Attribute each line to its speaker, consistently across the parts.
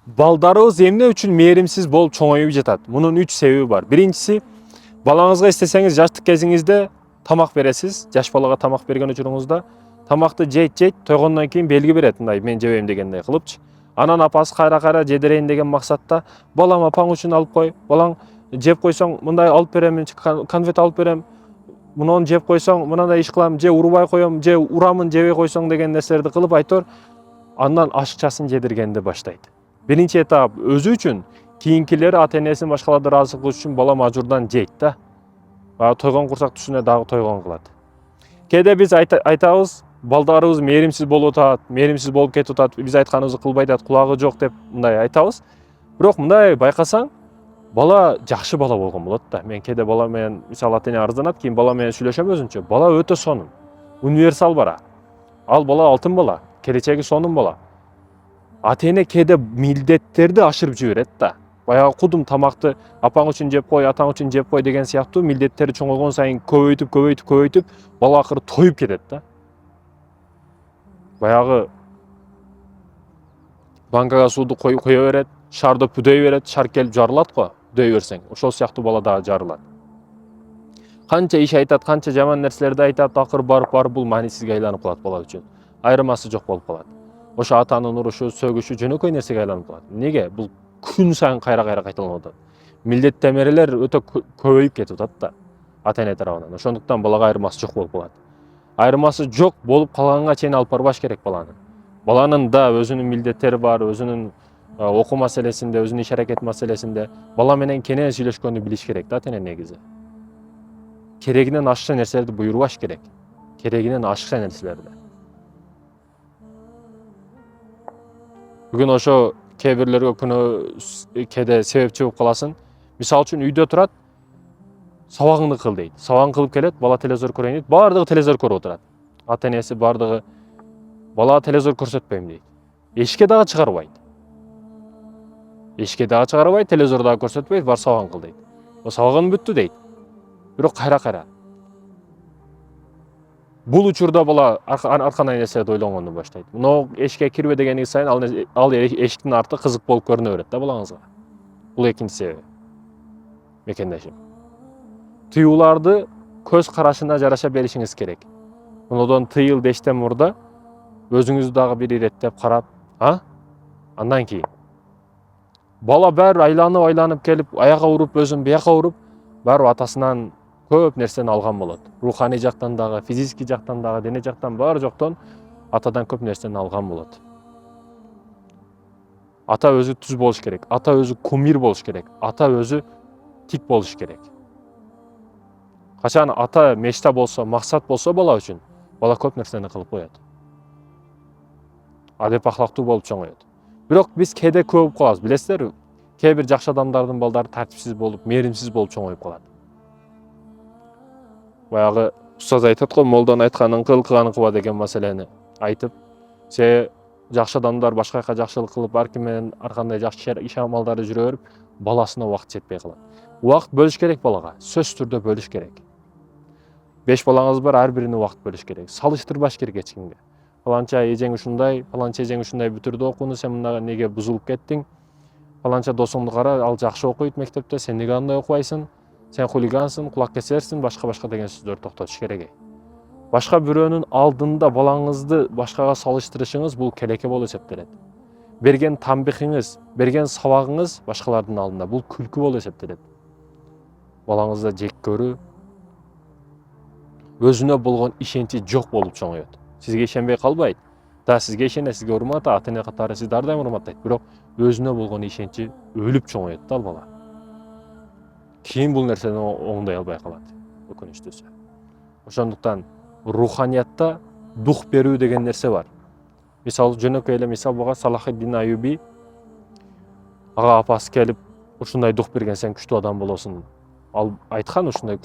Speaker 1: Балдарыбыз эмне үчүн мээримсиз болуп чоңоюп жатат? Мунун 3 себеби бар. Биринчиси, балаңызга истесеңиз жаштык кезиңизде тамак бересиз. Жаш балага тамак берген учуруңузда тамакты жейт, тойгондон кийин белги берет, мындай мен жебейм дегендей кылыпчы. Анан апасы кайра жедирейин деген максатта балам апаң үчүн алып кой, балаң жеп койсоң мындай алып берем, конфет алып берем, муну жеп койсоң мындай иш кылам, же урубай коем, же урамын жебей койсоң деген нерселерди кылып айтор, андан ашыкчасын жедиргенди баштайт. Биринчи этап өзү үчүн, кийинкилери ата энесин башкаларды ыраазы кылыш үчүн бала мажурдан жейт да. Тойгон курсак үстүнө дагы тойгон кылат. Кээде биз айтабыз, балдарыбыз мээримсиз болуп атат, мээримсиз болуп кетип атат, биз айтканыбызды кылбай атат, кулагы жок деп мындай айтабыз. Бирок мындай байкасаң, бала жакшы бала болгон болот да. Мен кээде бала менен мисалы ата эне арызданат, кийин бала менен сүйлөшөм өзүнчө. Бала өтө сонун, универсал бала. Ал бала алтын бала, келечеги сонун бала. Ата эне кээде милдеттерди ашырып жиберет да. Баягы кудум тамакты апаң үчүн жеп кой, атаң үчүн жеп кой деген сыяктуу милдеттери чоңойгон сайын көбөйтүп, бала акыры тоюп кетет да. Баягы банкага сууду кое берет, шарды пүдөй берет, шар келип жарылат го, пүдөй берсең. Ошол сыяктуу бала дагы жарылат. Канча иш айтат, канча жаман нерселерди айтат, акыры барып бул маанисизге айланып калат бала үчүн. Айырмасы жок болуп калат. Ошо атанын урушу, сөгүшү жөнөкөй нерсеге айланып калат. Неге? Бул күн сайын кайра кайталанып атат. Милдеттемелер өтө көбөйүп кетип атат да ата эне тарабынан. Ошондуктан балага айырмасы жок болуп калат. Айырмасы жок болуп калганга чейин алып барбаш керек баланы. Баланын да өзүнүн милдеттери бар, өзүнүн окуу маселесинде, өзүнүн иш аракет маселесинде бала менен кенен сүйлөшкөндү билиш керек да ата эне негизи. Керегинен ашыкча нерселерди буйрубаш керек. Керегинен ашыкча нерселерди. Бүгүн ошо кээ бирлерге күнөө кээде себепчи болуп каласың. Мисалы үчүн үйдө турат, сабагыңды кыл дейт. Сабагын кылып келет, бала телевизор көрөйүн дейт, баардыгы телевизор көрүп отурат. Ата энеси баардыгы балага телевизор көрсөтпөйм дейт. Эшикке дагы чыгарбайт. Телевизор дагы көрсөтпөйт, бар сабагын кыл дейт. Сабагың бүттү дейт. Бирок кайра. Бул учурда бала аркандай нерселерди ойлонгонду баштайт. Мына эшикке кирбе дегени сайын ал эшиктин арты кызык болуп көрүнө берет да балаңызга. Бул экинчи себеби. Мекендешим. Тыюуларды көз карашына жараша беришиңиз керек. Мындан тыйыл дештен мурда өзүңүздү дагы бир иреттеп карап, андан кийин бала баары айланып келип, аяга уруп, өзүн бияка уруп, баары атасынан көп нерсени алган болот. Руханий жактан дагы, физический жактан дагы, дене жактан баары жоктон атадан көп нерсени алган болот. Ата өзү түз болуш керек, ата өзү кумир болуш керек, ата өзү тик болуш керек. Качан ата мечта болсо, максат болсо бала үчүн, бала көп нерсени кылып коет. Адеп ахлактуу болуп чоңоет. Бирок биз кээде көп болуп калабыз, билесиздерби? Кээ бир жакшы адамдардын балдары тартипсиз болуп, мээримсиз болуп чоңоюп калат. Баягы устаз айтат го, молдонун айтканын кыл, кылганын кылба деген маселени айтып, жакшы адамдар башка жака жакшылык кылып, ар ким менен ар кандай жакшы иш амалдарды жүрө берип, баласына убакыт жетпей калат. Убакыт бөлүш керек балага, сөзсүз түрдө бөлүш керек. 5 балаңыз бар, ар бирине убакыт бөлүш керек. Салыштырбаш керек эч кимге. Фаланча эжең ушундай, фаланча эжең ушундай бүтүрдү окууну, сен мында неге бузулуп кеттиң? Фаланча досуңду кара, ал жакшы окуйт мектепте, сен неге андай окубайсың? Сен хулигансың, кулак кесерсиң, башка деген сөздөрдү токтотуш керек. Башка бирөөнүн алдында балаңызды башкага салыштырышыңыз бул келеке болуп эсептелет. Берген тамбихиңиз, берген сабагыңыз башкалардын алдында бул күлкү болуп эсептелет. Балаңызда жек көрүү, өзүнө болгон ишеничи жок болуп чоңоет. Сизге ишенбей калбайт. Да, сизге ишенет, сизге урмат, ата эне катары сизди ар дайым урматтайт, бирок өзүнө болгон ишеничи өлүп чоңоет да ал бала. Кийин бул нерсени оңдой албай калат, өкүнүчтүүсү. Ошондуктан руханиятта дух берүү деген нерсе бар. Мисалы жөнөкөй эле мисал буга Салахиддин Аюби ага апасы келип, ушундай дух берген, сен күчтүү адам болосуң. Ал айткан ушундай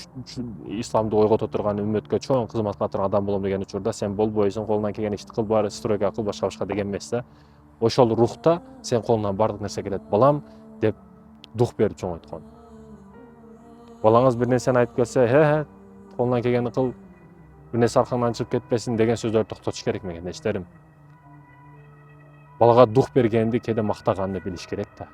Speaker 1: исламды ойгото турган, үммөткө чоң кызмат кыла турган адам болом деген учурда, сен болбойсуң, колуңан келген ишти кыл, баары стройга кыл, башка деген эмес да. Ошол рухта сен колуңан бардык нерсе келет, балам деп дух берип чоңойткон. Балаңыз бир нерсени айтып келсе, колуңан келгенди кыл, бир нерсе аркаңдан чыгып кетпесин деген сөздөрдү токтотуш керек мекендештерим. Балага дух бергенди, кээде мактаганды билиш керек да.